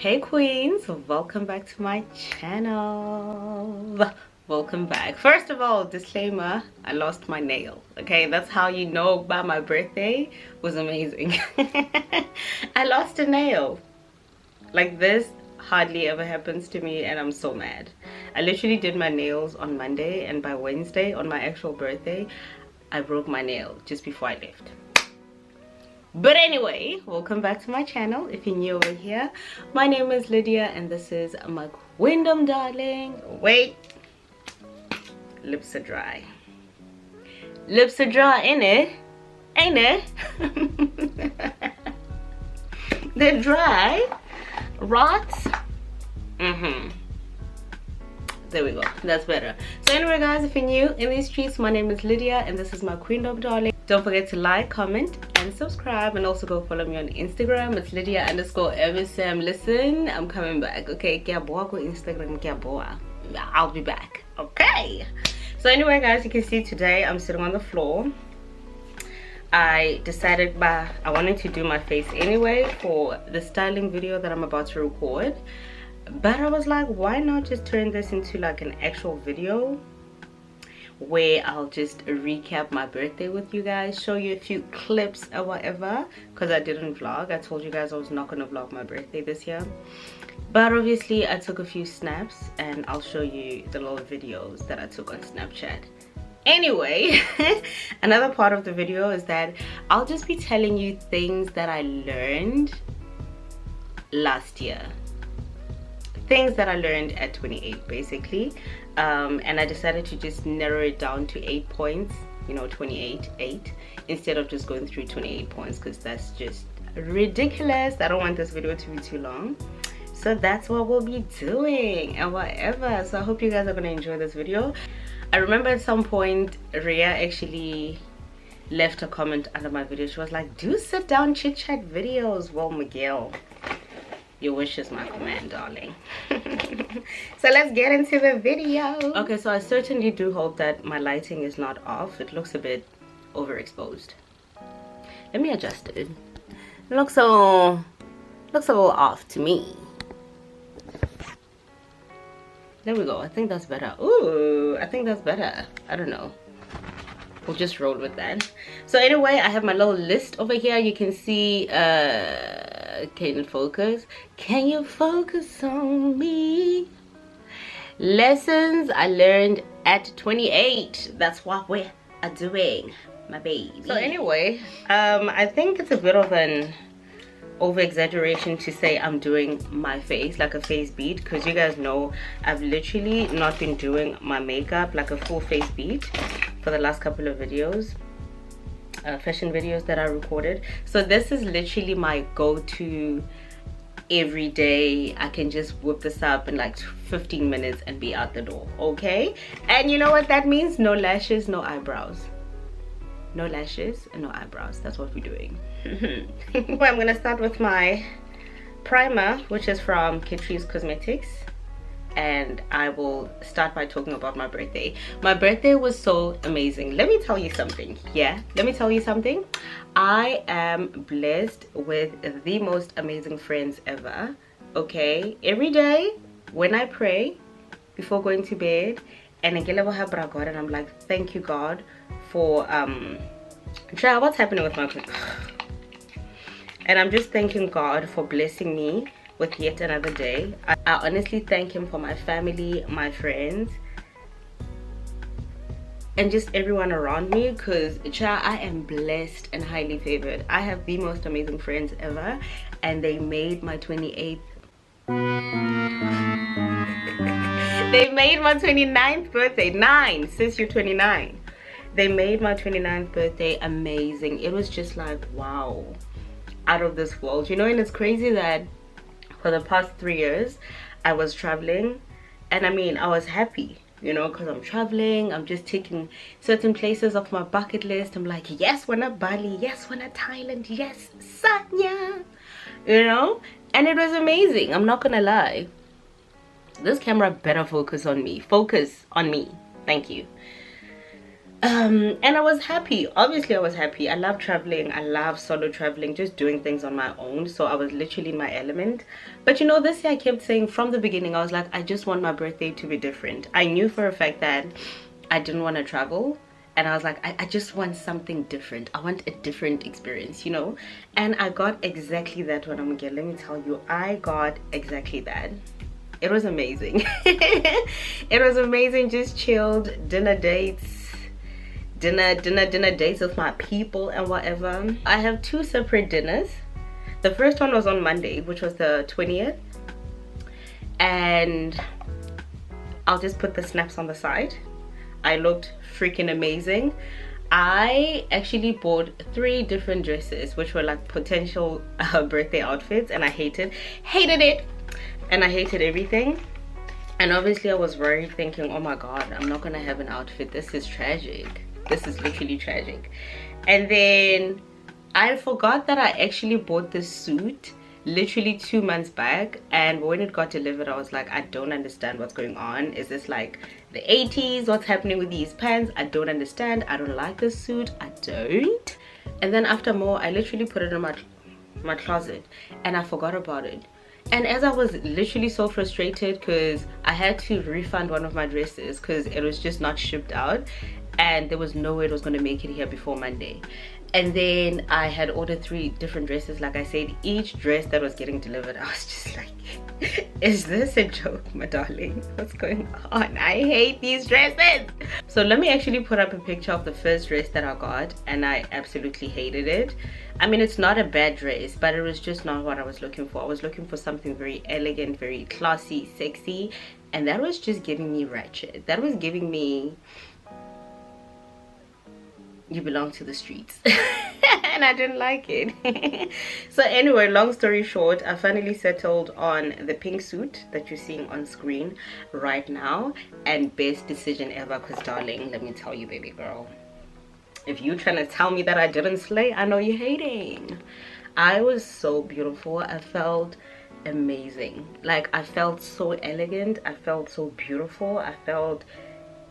Hey queens, welcome back to my channel. Welcome back. First of all, disclaimer, I lost my nail. Okay, that's how you know by my birthday was amazing. I lost a nail. Like, this hardly ever happens to me and I'm so mad. I literally did my nails on Monday, and by Wednesday, on my actual birthday, I broke my nail just before I left. But anyway, welcome back to my channel. If you're new over here, my name is Lydia and this is my queendom, darling. Wait, lips are dry. Lips are dry, ain't it? They're dry. Rots. There we go, that's better. So anyway guys, if you're new in these streets, my name is Lydia and this is my queendom, darling. Don't forget to like, comment and subscribe, and also go follow me on Instagram. It's Lydia_MSM. Listen, I'm coming back, okay? Instagram, I'll be back, okay? So anyway guys, you can see today I'm sitting on the floor. I decided I wanted to do my face anyway for the styling video that I'm about to record, but I was like, why not just turn this into like an actual video where I'll just recap my birthday with you guys, show you a few clips or whatever, because I didn't vlog. I told you guys I was not going to vlog my birthday this year, but obviously I took a few snaps and I'll show you the little videos that I took on Snapchat. Anyway, another part of the video is that I'll just be telling you things that I learned last year, things that I learned at 28 basically, and I decided to just narrow it down to 8 points, you know, 8 instead of just going through 28 points, because that's just ridiculous. I don't want this video to be too long, so that's what we'll be doing and whatever. So I hope you guys are going to enjoy this video. I remember at some point Rhea actually left a comment under my video. She was like, do sit down chit chat videos. Well, Miguel, your wish is my command, darling. So let's get into the video. Okay, so I certainly do hope that my lighting is not off. It looks a bit overexposed. Let me adjust it. It looks a little off to me. There we go. I think that's better. Ooh, I think that's better. I don't know. We'll just roll with that. So anyway, I have my little list over here. You can see, can you focus? Can you focus on me? Lessons I learned at 28. That's what we are doing, my baby. So anyway, I think it's a bit of an over-exaggeration to say I'm doing my face, like a face beat, because you guys know I've literally not been doing my makeup like a full face beat for the last couple of videos, fashion videos that I recorded. So this is literally my go-to every day. I can just whip this up in like 15 minutes and be out the door, okay? And you know what that means? No lashes, no eyebrows. No lashes and no eyebrows. That's what we're doing. Well, I'm gonna start with my primer, which is from Catrice Cosmetics, and I will start by talking about my birthday. My birthday was so amazing. Let me tell you something. Let me tell you something. I am blessed with the most amazing friends ever, okay? Every day when I pray before going to bed, and I'm like, thank you God for what's happening with my and I'm just thanking God for blessing me with yet another day. I honestly thank him for my family, my friends, and just everyone around me, because I am blessed and highly favored. I have the most amazing friends ever, and they made my 28th they made my 29th birthday. 9 since you're 29. They made my 29th birthday amazing. It was just like, wow, out of this world, you know. And it's crazy that for the past 3 years I was traveling, and I mean, I was happy, you know, because I'm traveling. I'm just taking certain places off my bucket list. I'm like, yes, we're not Bali, yes, we're not Thailand, yes, Sanya, you know. And it was amazing, I'm not gonna lie. This camera better focus on me. Focus on me. Thank you. And I was happy. Obviously I was happy. I love traveling. I love solo traveling, just doing things on my own. So I was literally in my element. But you know, this year I kept saying from the beginning, I was like, I just want my birthday to be different. I knew for a fact that I didn't want to travel, and I was like, I just want something different. I want a different experience, you know. And I got exactly that when I'm again. Let me tell you, I got exactly that. It was amazing. It was amazing. Just chilled, dinner dates with my people and whatever. I have 2 separate dinners. The first one was on Monday, which was the 20th, and I'll just put the snaps on the side. I looked freaking amazing. I actually bought 3 different dresses, which were like potential birthday outfits, and I hated it, and I hated everything. And obviously I was worried, thinking, oh my god, I'm not gonna have an outfit. This is tragic. This is literally tragic. And then I forgot that I actually bought this suit literally 2 months back, and when it got delivered I was like, I don't understand what's going on. Is this like the 80s? What's happening with these pants? I don't understand. I don't like this suit. I don't. And then after more, I literally put it in my closet and I forgot about it. And as I was literally so frustrated because I had to refund one of my dresses because it was just not shipped out, and there was no way it was going to make it here before Monday. And then I had ordered 3 different dresses. Like I said, each dress that was getting delivered, I was just like, is this a joke, my darling? What's going on? I hate these dresses. So let me actually put up a picture of the first dress that I got, and I absolutely hated it. I mean, it's not a bad dress, but it was just not what I was looking for. I was looking for something very elegant, very classy, sexy, and that was just giving me ratchet. That was giving me, you belong to the streets. And I didn't like it. So anyway, long story short, I finally settled on the pink suit that you're seeing on screen right now, and best decision ever, because darling, let me tell you, baby girl, if you're trying to tell me that I didn't slay, I know you're hating. I was so beautiful. I felt amazing. Like, I felt so elegant. I felt so beautiful. I felt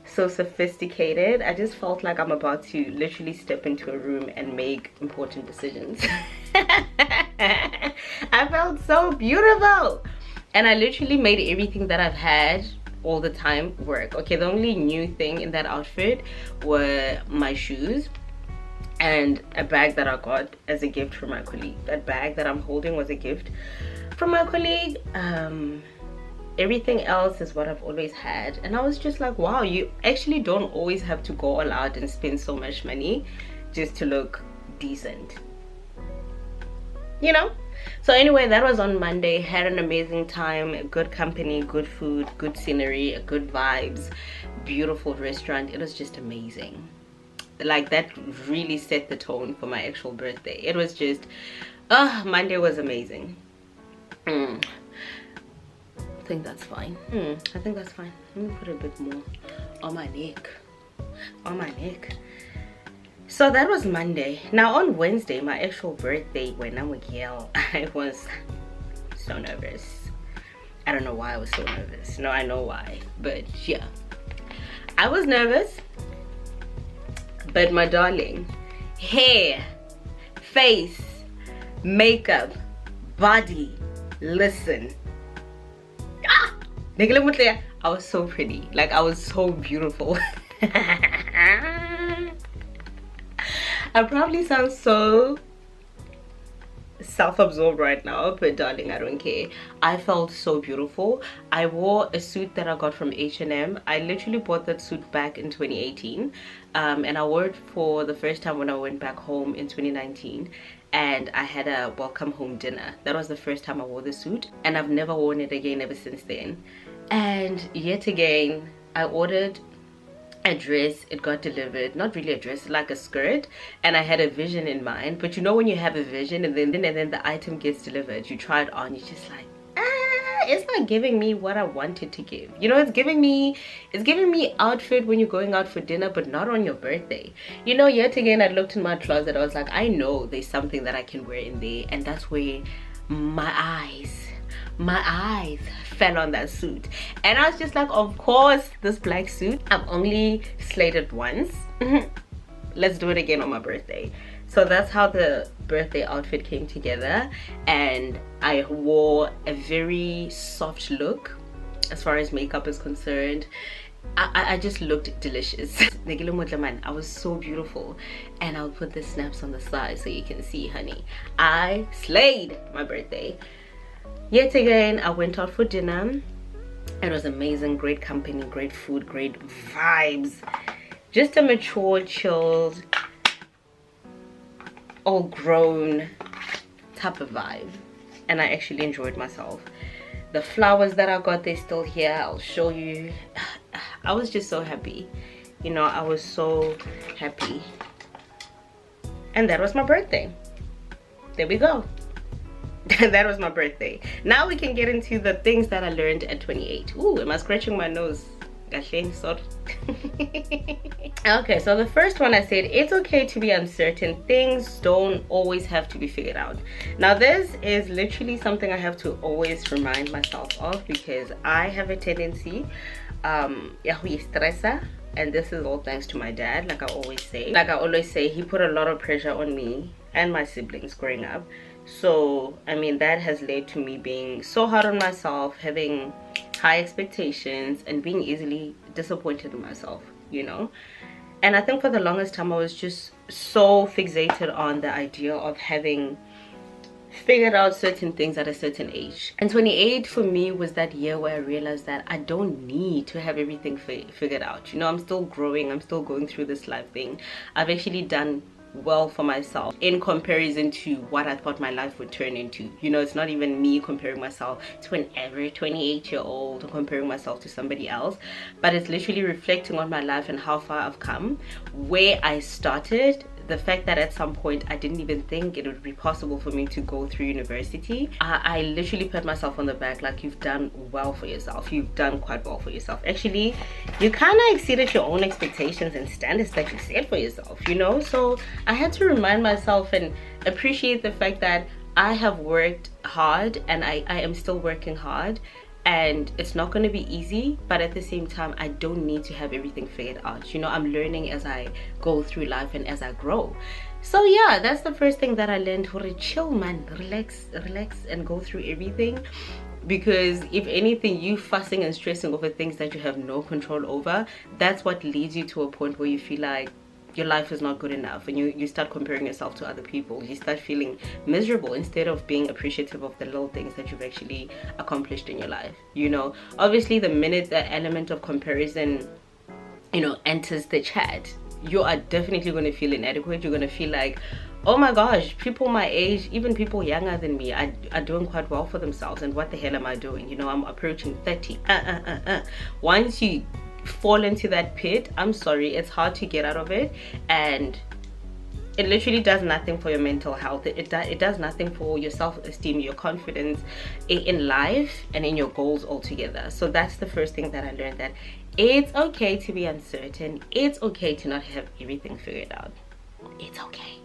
so sophisticated. I just felt like I'm about to literally step into a room and make important decisions. I felt so beautiful, and I literally made everything that I've had all the time work. Okay, the only new thing in that outfit were my shoes and a bag that I got as a gift from my colleague. That bag that I'm holding was a gift from my colleague. Everything else is what I've always had, and I was just like, wow, you actually don't always have to go all out and spend so much money just to look decent, you know. So anyway, that was on Monday. Had an amazing time, good company, good food, good scenery, good vibes, beautiful restaurant. It was just amazing. Like, that really set the tone for my actual birthday. It was just Monday was amazing. I think that's fine. I think that's fine. Let me put a bit more on my neck. So that was Monday. Now on Wednesday, my actual birthday, when I'm a girl, I was so nervous. I don't know why I was so nervous. No, I know why, but yeah, I was nervous. But my darling, hair, face, makeup, body, listen, I was so pretty. Like, I was so beautiful. I probably sound so self-absorbed right now, but darling, I don't care. I felt so beautiful. I wore a suit that I got from H&M. I literally bought that suit back in 2018, and I wore it for the first time when I went back home in 2019, and I had a welcome home dinner. That was the first time I wore the suit, and I've never worn it again ever since then. And yet again, I ordered a dress. It got delivered. Not really a dress, like a skirt, and I had a vision in mind. But you know, when you have a vision and then the item gets delivered, you try it on, you're just like, it's not giving me what I wanted to give. You know, it's giving me outfit when you're going out for dinner, but not on your birthday. You know, yet again, I looked in my closet. I was like, I know there's something that I can wear in there, and that's where my eyes, my eyes fell on that suit, and I was just like, of course, this black suit, I've only slayed it once. Let's do it again on my birthday. So that's how the birthday outfit came together, and I wore a very soft look as far as makeup is concerned. I just looked delicious. I was so beautiful, and I'll put the snaps on the side so you can see, honey. I slayed my birthday. Yet again, I went out for dinner. It was amazing, great company, great food, great vibes. Just a mature, chilled, all grown type of vibe, and I actually enjoyed myself. The flowers that I got, they're still here. I'll show you. I was just so happy, you know. I was so happy, and that was my birthday. There we go. That was my birthday. Now we can get into the things that I learned at 28. Ooh, am I scratching my nose? Okay, so the first one, I said it's okay to be uncertain. Things don't always have to be figured out. Now this is literally something I have to always remind myself of, because I have a tendency and this is all thanks to my dad. Like I always say, he put a lot of pressure on me and my siblings growing up. So I mean, that has led to me being so hard on myself, having high expectations, and being easily disappointed in myself, you know. And I think for the longest time I was just so fixated on the idea of having figured out certain things at a certain age. And 28 for me was that year where I realized that I don't need to have everything figured out. You know, I'm still growing, I'm still going through this life thing. I've actually done well for myself in comparison to what I thought my life would turn into. You know, it's not even me comparing myself to an average 28-year-old or comparing myself to somebody else, but it's literally reflecting on my life and how far I've come, where I started, the fact that at some point I didn't even think it would be possible for me to go through university. I literally pat myself on the back, like, you've done well for yourself. You've done quite well for yourself. Actually, you kind of exceeded your own expectations and standards that you set for yourself, you know. So I had to remind myself and appreciate the fact that I have worked hard, and I am still working hard, and it's not going to be easy, but at the same time I don't need to have everything figured out. You know, I'm learning as I go through life and as I grow. So yeah, that's the first thing that I learned. Chill, man, relax and go through everything, because if anything, you fussing and stressing over things that you have no control over, that's what leads you to a point where you feel like your life is not good enough, and you start comparing yourself to other people. You start feeling miserable instead of being appreciative of the little things that you've actually accomplished in your life. You know, obviously the minute that element of comparison, you know, enters the chat, you are definitely going to feel inadequate. You're going to feel like, oh my gosh, people my age, even people younger than me, are doing quite well for themselves, and what the hell am I doing? You know, I'm approaching 30. Once you fall into that pit, I'm sorry, it's hard to get out of it, and it literally does nothing for your mental health. It does nothing for your self-esteem, your confidence in life, and in your goals altogether. So that's the first thing that I learned, that it's okay to be uncertain. It's okay to not have everything figured out. It's okay.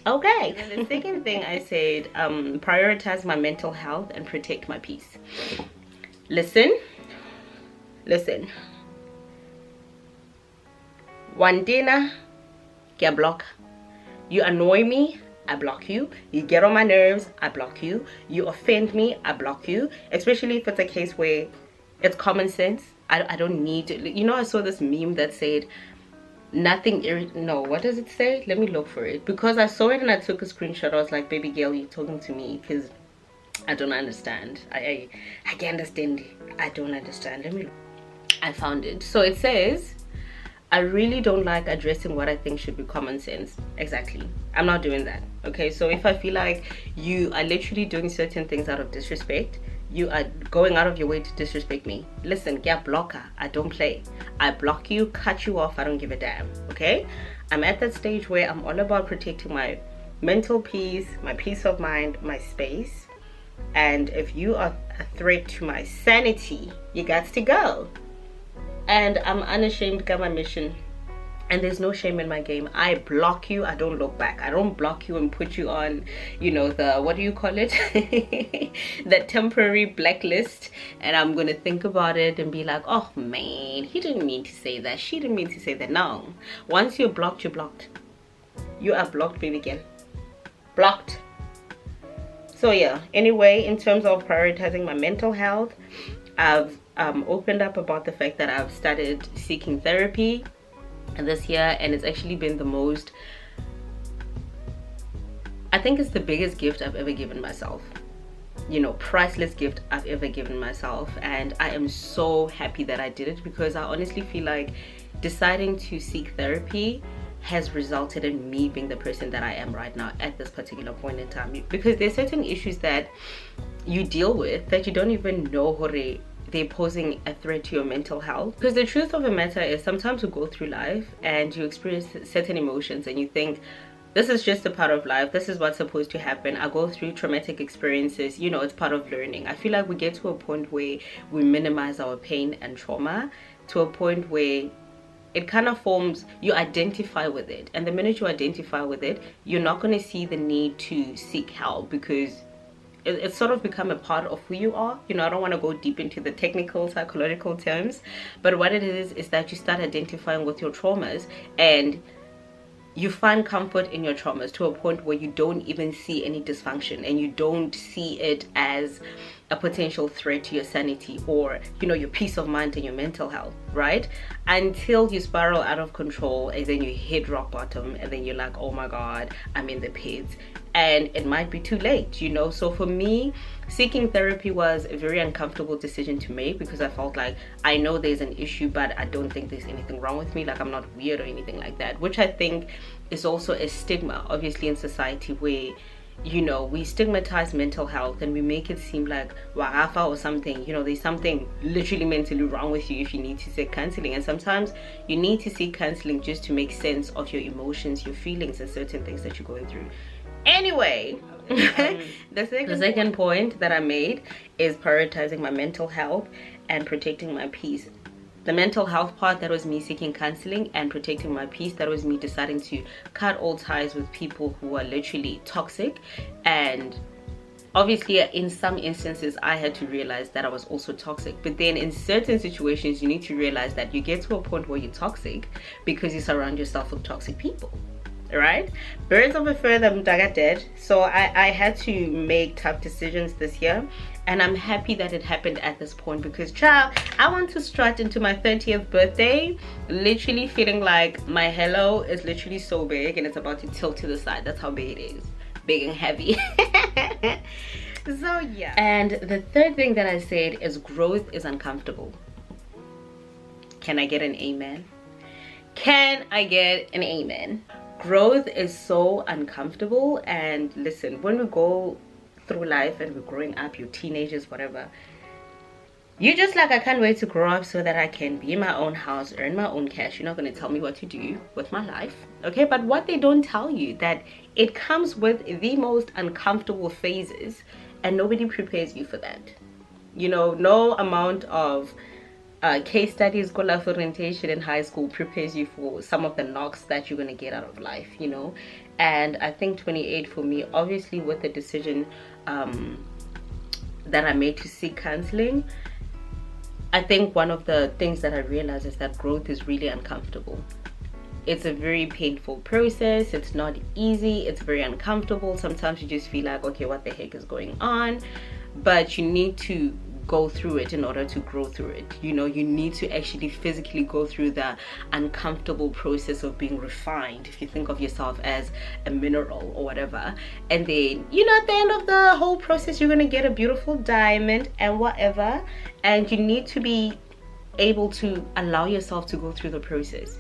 Okay. And then the second thing I said, prioritize my mental health and protect my peace. Listen. One dinner, get block. You annoy me, I block you. You get on my nerves, I block you. You offend me, I block you. Especially if it's a case where it's common sense. I don't need to. You know, I saw this meme that said, nothing no, what does it say? Let me look for it, because I saw it and I took a screenshot. I was like, baby girl, you're talking to me, because I don't understand. I can't understand. I don't understand. Let me look. I found it. So it says, I really don't like addressing what I think should be common sense. Exactly. I'm not doing that. Okay, so if I feel like you are literally doing certain things out of disrespect, you are going out of your way to disrespect me, listen, get blocker. I don't play. I block you, cut you off. I don't give a damn. Okay, I'm at that stage where I'm all about protecting my mental peace, my peace of mind, my space. And if you are a threat to my sanity, you got to go. And I'm unashamed, got my mission. And there's no shame in my game. I block you, I don't look back. I don't block you and put you on, you know, the, what do you call it? The temporary blacklist. And I'm gonna think about it and be like, oh man, he didn't mean to say that. She didn't mean to say that. No. Once you're blocked, you're blocked. You are blocked, baby girl. Blocked. So yeah, anyway, in terms of prioritizing my mental health, I've opened up about the fact that I've started seeking therapy this year, and it's actually been the most, I think it's the biggest gift I've ever given myself, you know, priceless gift I've ever given myself. And I am so happy that I did it, because I honestly feel like deciding to seek therapy has resulted in me being the person that I am right now at this particular point in time, because there's certain issues that you deal with that you don't even know they're posing a threat to your mental health. Because the truth of the matter is, sometimes you go through life and you experience certain emotions and you think, this is just a part of life, this is what's supposed to happen. I go through traumatic experiences, you know, it's part of learning. I feel like we get to a point where we minimize our pain and trauma to a point where it kind of forms, you identify with it, and the minute you identify with it, you're not going to see the need to seek help, because it's sort of become a part of who you are. You know, I don't want to go deep into the technical psychological terms, but what it is that you start identifying with your traumas, and you find comfort in your traumas to a point where you don't even see any dysfunction, and you don't see it as a potential threat to your sanity or, you know, your peace of mind and your mental health, right? Until you spiral out of control and then you hit rock bottom, and then you're like, oh my god, I'm in the pits, and it might be too late, you know. So for me, seeking therapy was a very uncomfortable decision to make, because I felt like, I know there's an issue, but I don't think there's anything wrong with me, like I'm not weird or anything like that, which I think is also a stigma, obviously, in society, where, you know, we stigmatize mental health and we make it seem like wagafa or something, you know, there's something literally mentally wrong with you if you need to seek counseling. And sometimes you need to seek counseling just to make sense of your emotions, your feelings, and certain things that you're going through. Anyway, the second point that I made is prioritizing my mental health and protecting my peace. The mental health part, that was me seeking counseling, and protecting my peace, that was me deciding to cut all ties with people who are literally toxic. And obviously in some instances I had to realize that I was also toxic, but then in certain situations you need to realize that you get to a point where you're toxic because you surround yourself with toxic people, right? Birds of a feather mdaga dead. So I had to make tough decisions this year, and I'm happy that it happened at this point, because child, I want to strut into my 30th birthday literally feeling like my halo is literally so big and it's about to tilt to the side. That's how big it is, big and heavy. So yeah. And the third thing that I said is, growth is uncomfortable. Can I get an amen? Can I get an amen? Growth is so uncomfortable. And listen, when we go through life and we're growing up, you're teenagers, whatever, you're just like, I can't wait to grow up so that I can be in my own house, earn my own cash. You're not going to tell me what to do with my life, okay? But what they don't tell you, that it comes with the most uncomfortable phases, and nobody prepares you for that. You know, no amount of case studies, go life orientation in high school prepares you for some of the knocks that you're going to get out of life, you know. And I think 28 for me, obviously with the decision that I made to seek counseling, I think one of the things that I realized is that growth is really uncomfortable. It's a very painful process. It's not easy. It's very uncomfortable. Sometimes you just feel like, okay, what the heck is going on? But you need to go through it in order to grow through it. You know, you need to actually physically go through the uncomfortable process of being refined, if you think of yourself as a mineral or whatever. And then, you know, at the end of the whole process, you're gonna get a beautiful diamond and whatever. And you need to be able to allow yourself to go through the process.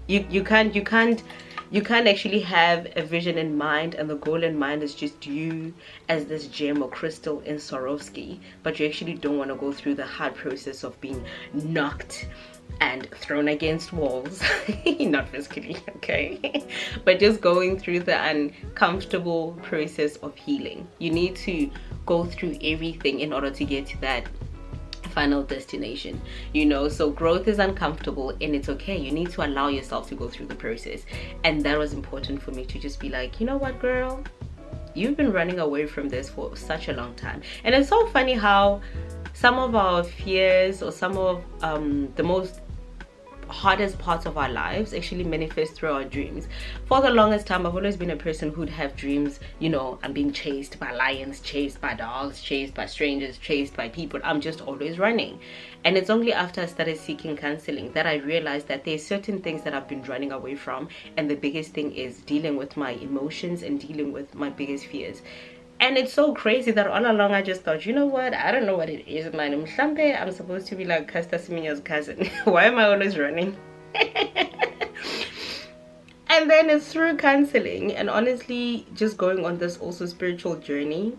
You can't actually have a vision in mind and the goal in mind is just you as this gem or crystal in Swarovski, but you actually don't want to go through the hard process of being knocked and thrown against walls. Not physically, okay? But just going through the uncomfortable process of healing. You need to go through everything in order to get to that final destination, you know. So growth is uncomfortable and it's okay. You need to allow yourself to go through the process. And that was important for me to just be like, you know what, girl, you've been running away from this for such a long time. And it's so funny how some of our fears or some of the most hardest parts of our lives actually manifest through our dreams. For the longest time, I've always been a person who'd have dreams, you know, I'm being chased by lions, chased by dogs, chased by strangers, chased by people. I'm just always running. And it's only after I started seeking counseling that I realized that there's certain things that I've been running away from, and the biggest thing is dealing with my emotions and dealing with my biggest fears. And it's so crazy that all along I just thought, you know what, I don't know what it is, man. I'm supposed to be like Caster Semenya's cousin. Why am I always running? And then it's through counseling and honestly just going on this also spiritual journey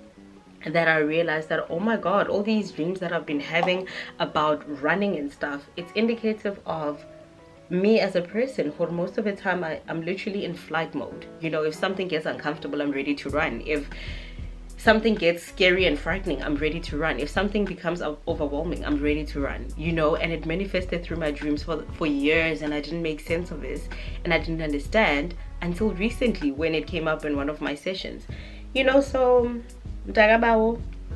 that I realized that, oh my god, all these dreams that I've been having about running and stuff, it's indicative of me as a person. For most of the time I'm literally in flight mode. You know, if something gets uncomfortable, I'm ready to run. If something gets scary and frightening, I'm ready to run. If something becomes overwhelming, I'm ready to run, you know. And it manifested through my dreams for years, and I didn't make sense of this and I didn't understand until recently when it came up in one of my sessions, you know. So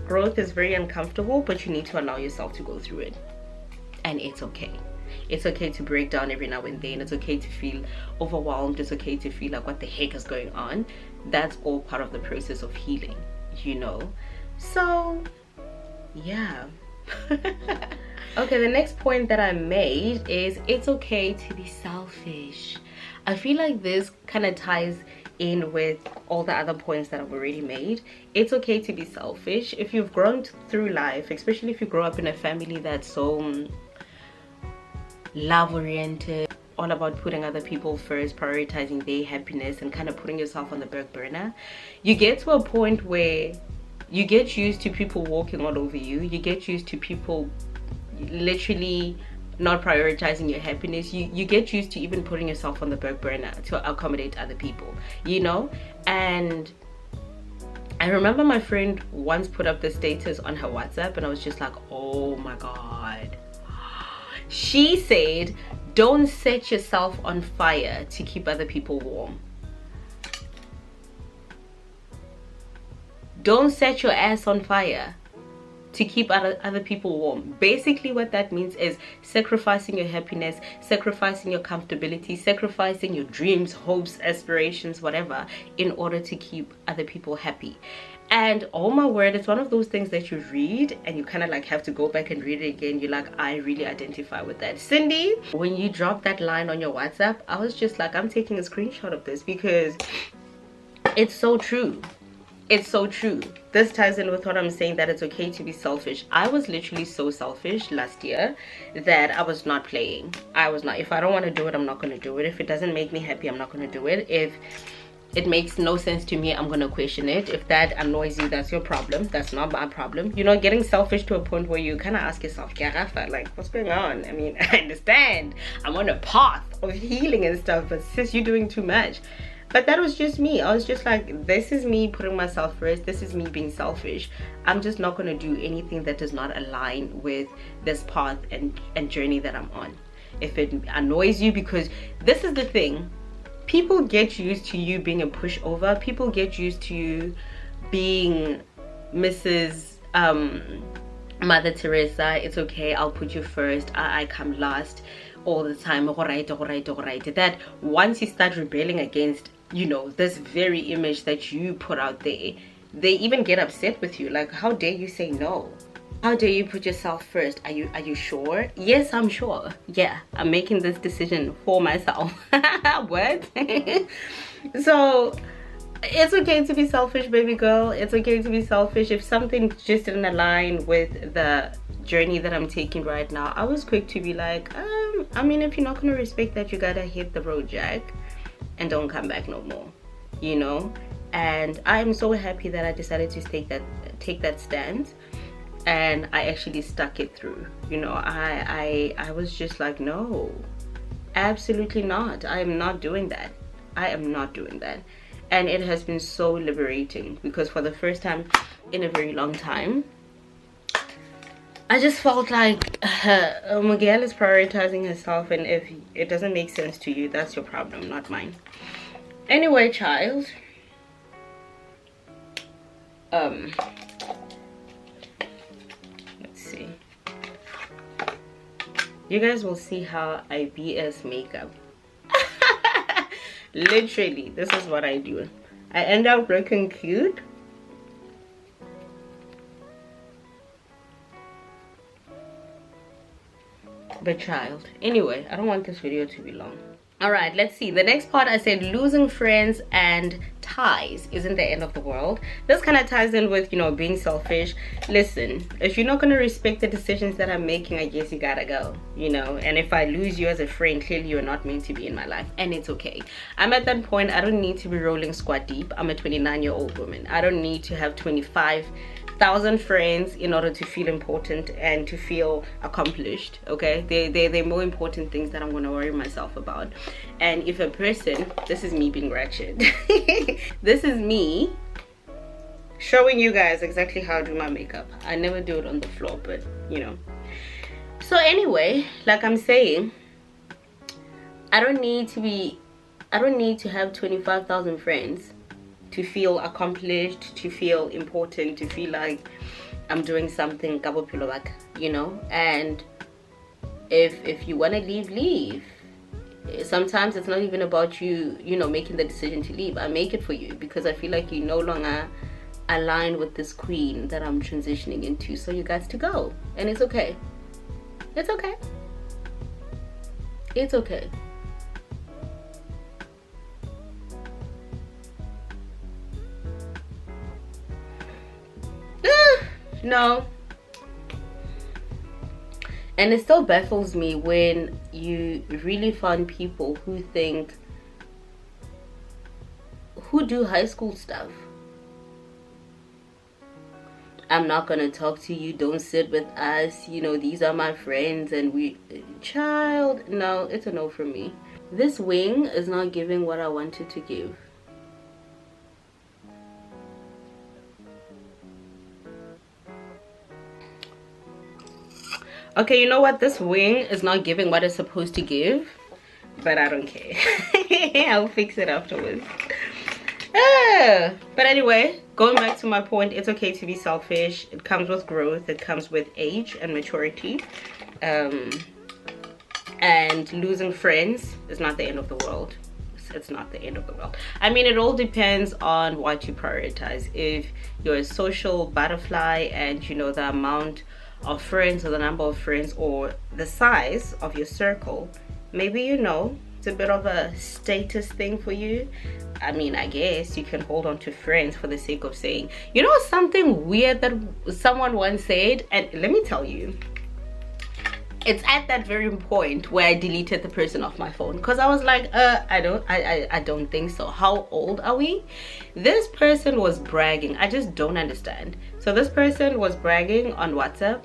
growth is very uncomfortable, but you need to allow yourself to go through it, and it's okay. It's okay to break down every now and then. It's okay to feel overwhelmed. It's okay to feel like, what the heck is going on? That's all part of the process of healing, you know. So yeah. Okay, the next point that I made is it's okay to be selfish. I feel like this kind of ties in with all the other points that I've already made. It's okay to be selfish. If you've grown through life, especially if you grow up in a family that's so love oriented, all about putting other people first, prioritizing their happiness and kind of putting yourself on the back burner, you get to a point where you get used to people walking all over you. You get used to people literally not prioritizing your happiness. You get used to even putting yourself on the back burner to accommodate other people, you know. And I remember my friend once put up the status on her WhatsApp and I was just like, oh my god. She said, don't set yourself on fire to keep other people warm. Don't set your ass on fire to keep other people warm. Basically what that means is sacrificing your happiness, sacrificing your comfortability, sacrificing your dreams, hopes, aspirations, whatever, in order to keep other people happy. And oh my word, it's one of those things that you read and you kind of like have to go back and read it again. You're like, I really identify with that. Cindy, when you dropped that line on your WhatsApp, I was just like, I'm taking a screenshot of this because it's so true. It's so true. This ties in with what I'm saying, that it's okay to be selfish. I was literally so selfish last year that I was not playing. I was not. If I don't want to do it, I'm not going to do it. If it doesn't make me happy, I'm not going to do it. If it makes no sense to me, I'm going to question it. If that annoys you, that's your problem. That's not my problem. You know, getting selfish to a point where you kind of ask yourself, like, what's going on? I mean, I understand. I'm on a path of healing and stuff, but sis, you're doing too much. But that was just me. I was just like, this is me putting myself first. This is me being selfish. I'm just not going to do anything that does not align with this path and journey that I'm on. If it annoys you, because this is the thing. People get used to you being a pushover. People get used to you being Mrs. Mother Teresa. It's okay, I'll put you first. I come last all the time. That once you start rebelling against, you know, this very image that you put out there, they even get upset with you. Like, how dare you say no? How dare you put yourself first? Are you sure? Yes, I'm sure. Yeah, I'm making this decision for myself. What? So it's okay to be selfish, baby girl. It's okay to be selfish. If something just didn't align with the journey that I'm taking right now, I was quick to be like, I mean, if you're not gonna respect that, you gotta hit the road, Jack, and don't come back no more, you know. And I'm so happy that I decided to take that stand, and I actually stuck it through. You know, I was just like, no, absolutely not. I am not doing that. I am not doing that. And it has been so liberating, because for the first time in a very long time, I just felt like Miguel is prioritizing herself, and if it doesn't make sense to you, that's your problem, not mine. Anyway, child, let's see. You guys will see how I BS makeup. Literally, this is what I do. I end up looking cute. But child, anyway, I don't want this video to be long. All right, let's see. The next part, I said losing friends and ties isn't the end of the world. This kind of ties in with, you know, being selfish. Listen, if you're not going to respect the decisions that I'm making, I guess you gotta go, you know. And if I lose you as a friend, clearly you're not meant to be in my life, and it's okay. I'm at that point. I don't need to be rolling squat deep. I'm a 29-year-old woman. I don't need to have 25,000 friends in order to feel important and to feel accomplished. Okay, they're more important things that I'm going to worry myself about. And if a person, this is me being ratchet. This is me showing you guys exactly how I do my makeup. I never do it on the floor, but you know. So anyway, like I'm saying, I don't need to have 25,000 friends to feel accomplished, to feel important, to feel like I'm doing something, you know. And if you want to leave. Sometimes it's not even about you know, making the decision to leave. I make it for you because I feel like you no longer align with this queen that I'm transitioning into, so you got to go, and it's okay. It's okay. It's okay. No. And it still baffles me when you really find people who do high school stuff. I'm not gonna talk to you, don't sit with us, you know, these are my friends, and child, no, it's a no for me. This wing is not giving what I wanted to give. Okay, you know what? This wing is not giving what it's supposed to give, but I don't care. I'll fix it afterwards. But anyway, going back to my point, it's okay to be selfish. It comes with growth. It comes with age and maturity. And losing friends is not the end of the world. It's not the end of the world. I mean, it all depends on what you prioritize. If you're a social butterfly and you know the amount of friends or the number of friends or the size of your circle, maybe, you know, it's a bit of a status thing for you. I mean, I guess you can hold on to friends for the sake of saying, you know, something weird that someone once said, and let me tell you, it's at that very point where I deleted the person off my phone because I was like, I don't think so. How old are we? This person was bragging. I just don't understand. So this person was bragging on WhatsApp.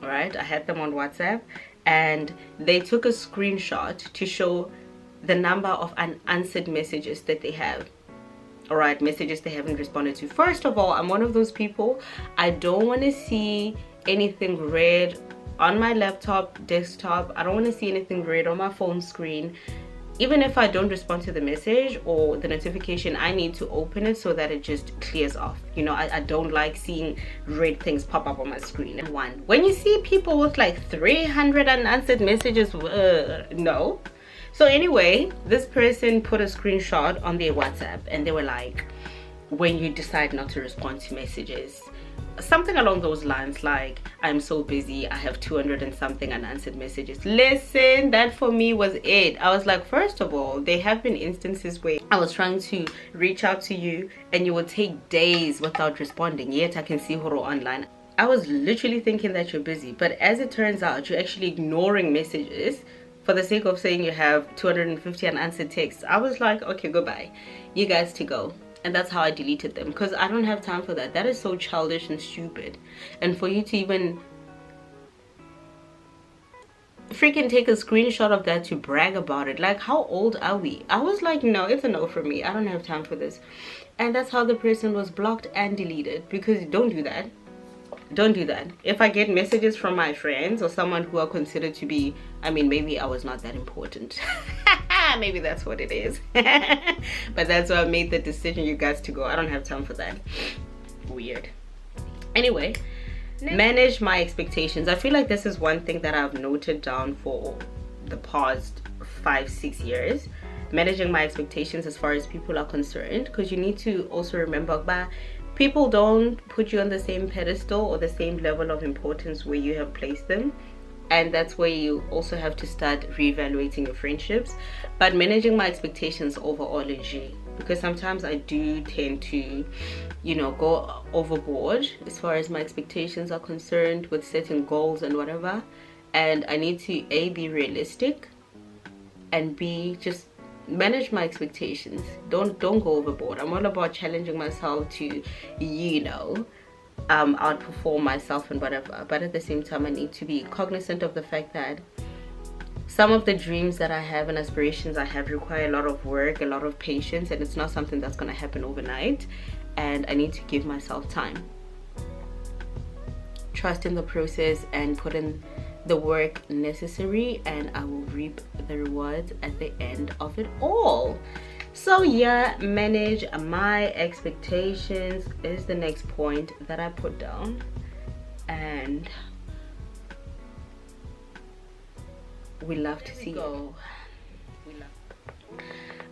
All right, I had them on WhatsApp, and they took a screenshot to show the number of unanswered messages that they have. All right, messages they haven't responded to. First of all, I'm one of those people, I don't want to see anything red on my laptop, desktop. I don't want to see anything red on my phone screen. Even if I don't respond to the message or the notification, I need to open it so that it just clears off. You know, I don't like seeing red things pop up on my screen. And one, when you see people with like 300 unanswered messages, no. So anyway, this person put a screenshot on their WhatsApp, and they were like, when you decide not to respond to messages, something along those lines, like, I'm so busy, I have 200 and something unanswered messages. Listen, that for me was it. I was like, first of all, there have been instances where I was trying to reach out to you and you would take days without responding, yet I can see Horo online. I was literally thinking that you're busy, but as it turns out, you're actually ignoring messages for the sake of saying you have 250 unanswered texts. I was like, okay, goodbye, you guys to go. And that's how I deleted them, because I don't have time for that. That is so childish and stupid. And for you to even freaking take a screenshot of that to brag about it, like, how old are we? I was like, no, it's a no for me. I don't have time for this. And that's how the person was blocked and deleted, because don't do that. don't do that. If I get messages from my friends or someone who are considered to be, I mean, maybe I was not that important. Maybe that's what it is. But that's why I made the decision, you guys, to go. I don't have time for that. Weird. Anyway, manage my expectations. I feel like this is one thing that I've noted down for the past 5-6 years. Managing my expectations as far as people are concerned, because you need to also remember that people don't put you on the same pedestal or the same level of importance where you have placed them, and that's where you also have to start reevaluating your friendships. But managing my expectations overall is G, because sometimes I do tend to, you know, go overboard as far as my expectations are concerned with certain goals and whatever, and I need to A, be realistic, and B, just manage my expectations. Don't go overboard. I'm all about challenging myself to, you know, outperform myself and whatever, but at the same time I need to be cognizant of the fact that some of the dreams that I have and aspirations I have require a lot of work, a lot of patience, and it's not something that's going to happen overnight, and I need to give myself time. Trust in the process and put in the work necessary, and I will reap the rewards at the end of it all. So yeah, manage my expectations is the next point that I put down. And we love to see it.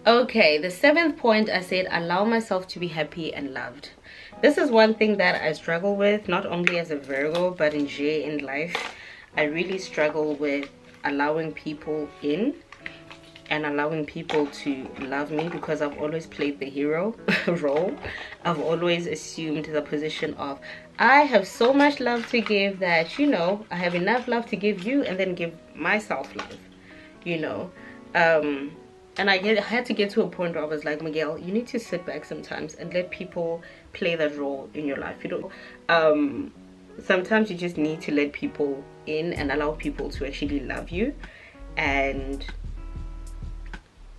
Okay, the 7th point, I said allow myself to be happy and loved. This is one thing that I struggle with, not only as a Virgo but in life. I really struggle with allowing people in and allowing people to love me, because I've always played the hero role. I've always assumed the position of, I have so much love to give that, you know, I have enough love to give you and then give myself love, you know. And I had to get to a point where I was like, Miguel, you need to sit back sometimes and let people play that role in your life. You know, sometimes you just need to let people in and allow people to actually love you, and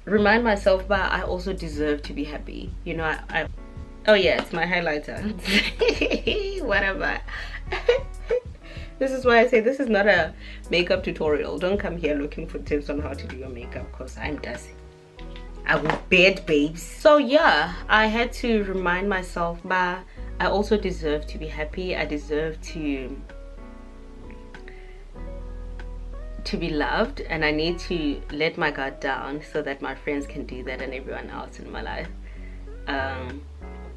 remind myself that I also deserve to be happy. You know, oh yeah, it's my highlighter. Whatever. This is why I say this is not a makeup tutorial. Don't come here looking for tips on how to do your makeup, because I'm dusty. I will bed, babes. So yeah, I had to remind myself that I also deserve to be happy. I deserve to be loved, and I need to let my guard down so that my friends can do that and everyone else in my life. And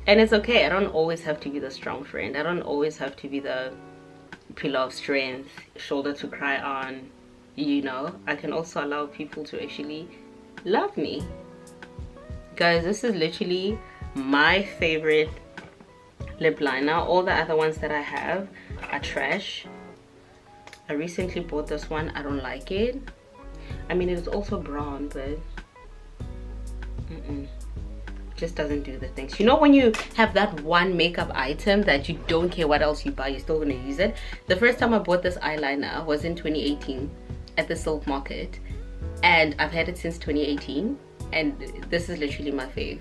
it's okay. I don't always have to be the strong friend. I don't always have to be the pillar of strength, shoulder to cry on, you know. I can also allow people to actually love me. Guys, this is literally my favorite lip liner. All the other ones that I have are trash. I recently bought this one. I don't like it. I mean, it's also brown, but just doesn't do the things. You know, when you have that one makeup item that you don't care what else you buy, you're still gonna use it. The first time I bought this eyeliner was in 2018 at the Silk Market, and I've had it since 2018, and this is literally my fave.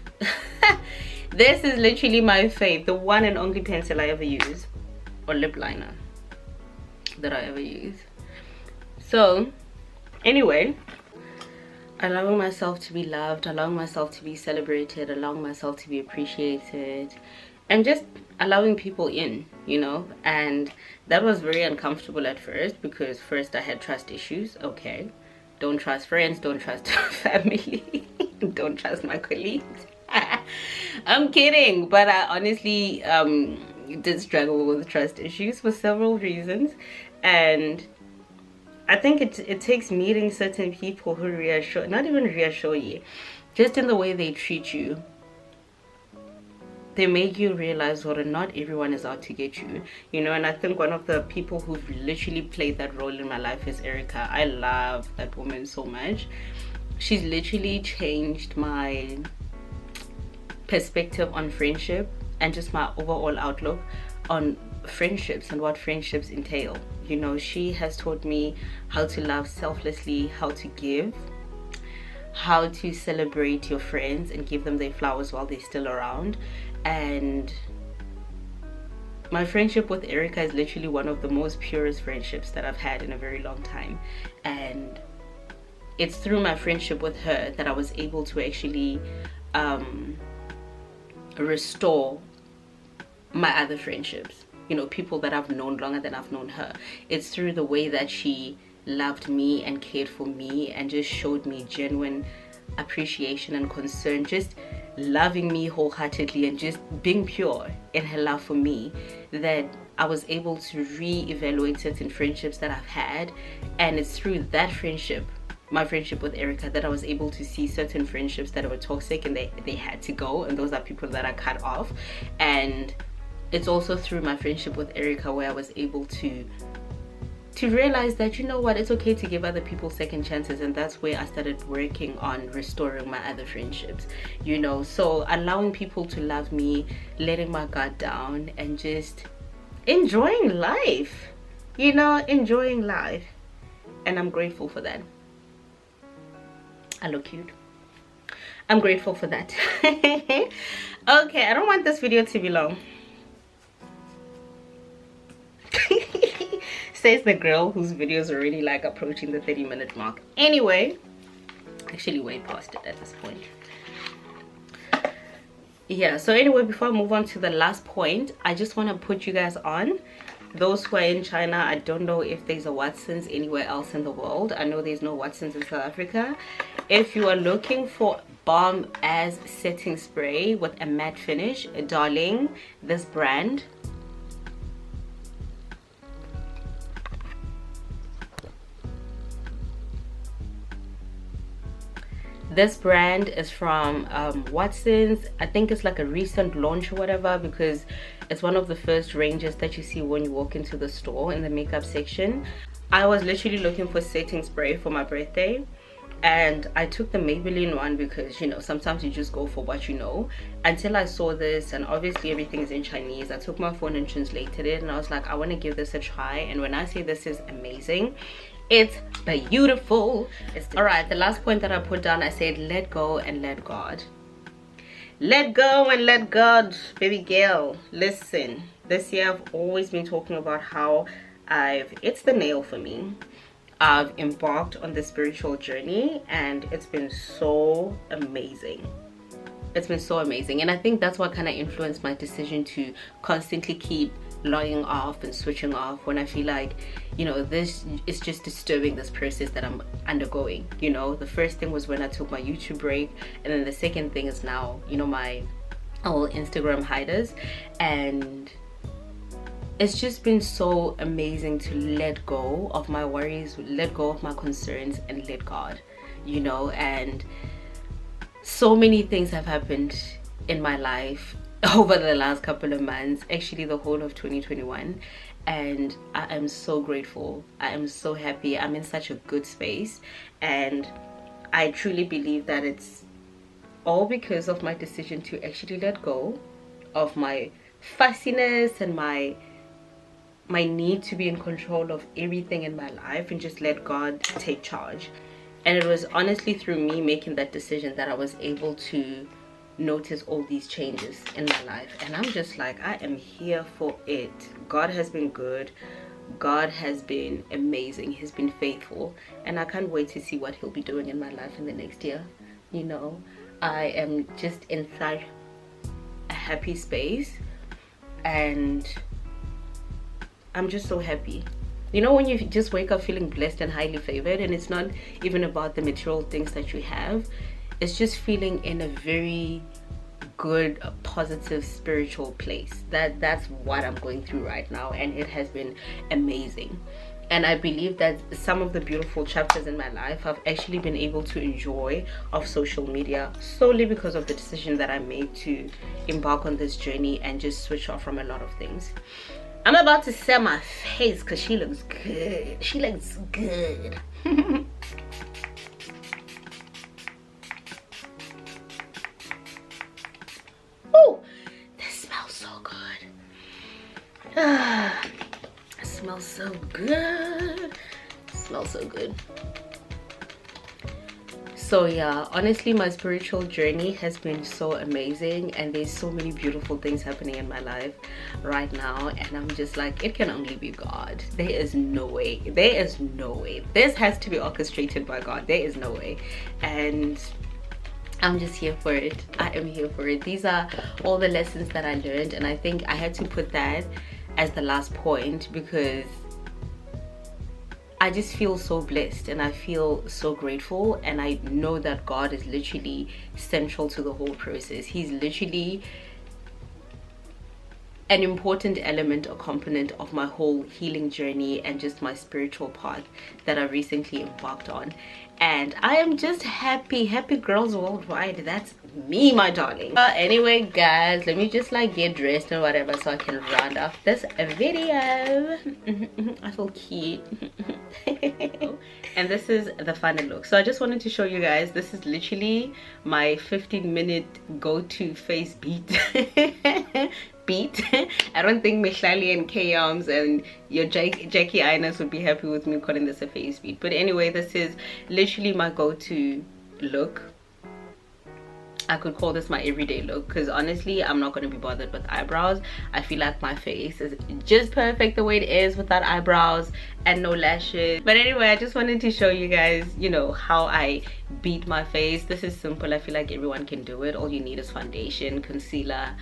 This is literally my fave, the one and only pencil I ever use, or lip liner that I ever use. So anyway, allowing myself to be loved, allowing myself to be celebrated, allowing myself to be appreciated, and just allowing people in, you know. And that was very uncomfortable at first, because first I had trust issues. Okay, don't trust friends, don't trust family, don't trust my colleagues. I'm kidding, but I honestly did struggle with trust issues for several reasons. And I think it takes meeting certain people who reassure, not even reassure you, just in the way they treat you. They make you realize what, not everyone is out to get you, you know. And I think one of the people who've literally played that role in my life is Erica. I love that woman so much. She's literally changed my perspective on friendship and just my overall outlook on friendships and what friendships entail. You know, she has taught me how to love selflessly, how to give, how to celebrate your friends and give them their flowers while they're still around, and my friendship with Erica is literally one of the most purest friendships that I've had in a very long time. And it's through my friendship with her that I was able to actually restore my other friendships. You know, people that I've known longer than I've known her. It's through the way that she loved me and cared for me and just showed me genuine appreciation and concern, just loving me wholeheartedly and just being pure in her love for me, that I was able to re-evaluate certain friendships that I've had. And it's through that friendship, my friendship with Erica, that I was able to see certain friendships that were toxic and they had to go, and those are people that I cut off. And it's also through my friendship with Erica where I was able to realize that, you know what, it's okay to give other people second chances. And that's where I started working on restoring my other friendships, you know. So allowing people to love me, letting my guard down, and just enjoying life, you know, enjoying life. And I'm grateful for that. I look cute. I'm grateful for that. Okay, I don't want this video to be long. Says the girl whose video is already like approaching the 30-minute mark. Anyway, actually way past it at this point. Yeah, so anyway, before I move on to the last point, I just want to put you guys on. Those who are in China, I don't know if there's a Watsons anywhere else in the world. I know there's no Watsons in South Africa. If you are looking for bomb as setting spray with a matte finish, darling, this brand, this brand is from Watsons. I think it's like a recent launch or whatever, because it's one of the first ranges that you see when you walk into the store in the makeup section. I was literally looking for setting spray for my birthday, and I took the Maybelline one because, you know, sometimes you just go for what you know, until I saw this. And obviously everything is in Chinese. I took my phone and translated it, and I was like, I want to give this a try. And when I say this is amazing, it's beautiful. All right, the last point that I put down, I said let go and let God. Let go and let God, baby girl. Listen, this year I've always been talking about how it's the nail for me. I've embarked on this spiritual journey, and it's been so amazing. It's been so amazing. And I think that's what kind of influenced my decision to constantly keep logging off and switching off when I feel like, you know, this is just disturbing this process that I'm undergoing. You know, the first thing was when I took my YouTube break, and then the second thing is now, you know, my whole Instagram hiatus. And it's just been so amazing to let go of my worries, let go of my concerns, and let God, you know. And so many things have happened in my life over the last couple of months, actually the whole of 2021, and I am so grateful. I am so happy. I'm in such a good space, and I truly believe that it's all because of my decision to actually let go of my fussiness and my need to be in control of everything in my life, and just let God take charge. And it was honestly through me making that decision that I was able to notice all these changes in my life. And I'm just like, I am here for it. God has been good. God has been amazing. He's been faithful, and I can't wait to see what he'll be doing in my life in the next year. You know, I am just in such a happy space, and I'm just so happy. You know, when you just wake up feeling blessed and highly favored, and it's not even about the material things that you have, it's just feeling in a very good, positive spiritual place. That's what I'm going through right now, and it has been amazing. And I believe that some of the beautiful chapters in my life I've actually been able to enjoy off social media solely because of the decision that I made to embark on this journey and just switch off from a lot of things. I'm about to set my face because she looks good. She looks good. Oh, this smells so good. It smells so good. It smells so good. So yeah, honestly, my spiritual journey has been so amazing, and there's so many beautiful things happening in my life right now, and I'm just like, it can only be God. There is no way, there is no way this has to be orchestrated by God. There is no way. And I'm just here for it. I am here for it. These are all the lessons that I learned, and I think I had to put that as the last point because I just feel so blessed and I feel so grateful, and I know that God is literally central to the whole process. He's literally an important element or component of my whole healing journey and just my spiritual path that I recently embarked on. And I am just happy girls worldwide. That's me, my darling. Anyway guys, let me just like get dressed and whatever so I can round off this video. I feel cute. And this is the final look. So I just wanted to show you guys, this is literally my 15-minute go-to face beat. I don't think Mishlali and K-Arms and your Jackie Ines would be happy with me calling this a face beat. But anyway, this is literally my go-to look. I could call this my everyday look because honestly, I'm not going to be bothered with eyebrows. I feel like my face is just perfect the way it is without eyebrows and no lashes. But anyway, I just wanted to show you guys, you know, how I beat my face. This is simple. I feel like everyone can do it. All you need is foundation, concealer,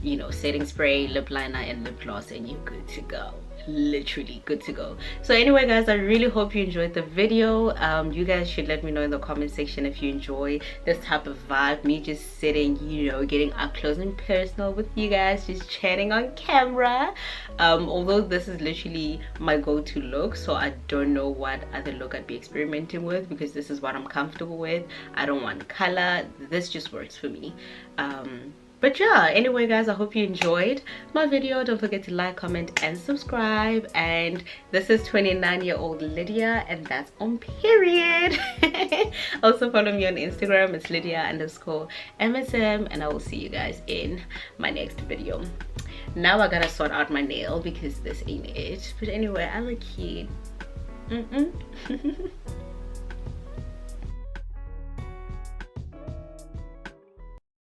you know, setting spray, lip liner and lip gloss, and you're good to go. Literally good to go. So anyway guys, I really hope you enjoyed the video. You guys should let me know in the comment section if you enjoy this type of vibe, me just sitting, you know, getting up close and personal with you guys, just chatting on camera. Although this is literally my go-to look, so I don't know what other look I'd be experimenting with because this is what I'm comfortable with. I don't want color. This just works for me. But yeah, anyway guys, I hope you enjoyed my video. Don't forget to like, comment and subscribe. And this is 29-year-old Lydia, and that's on period. Also follow me on Instagram. It's Lydia_MSM, and I will see you guys in my next video. Now I gotta sort out my nail because this ain't it. But anyway, I look cute.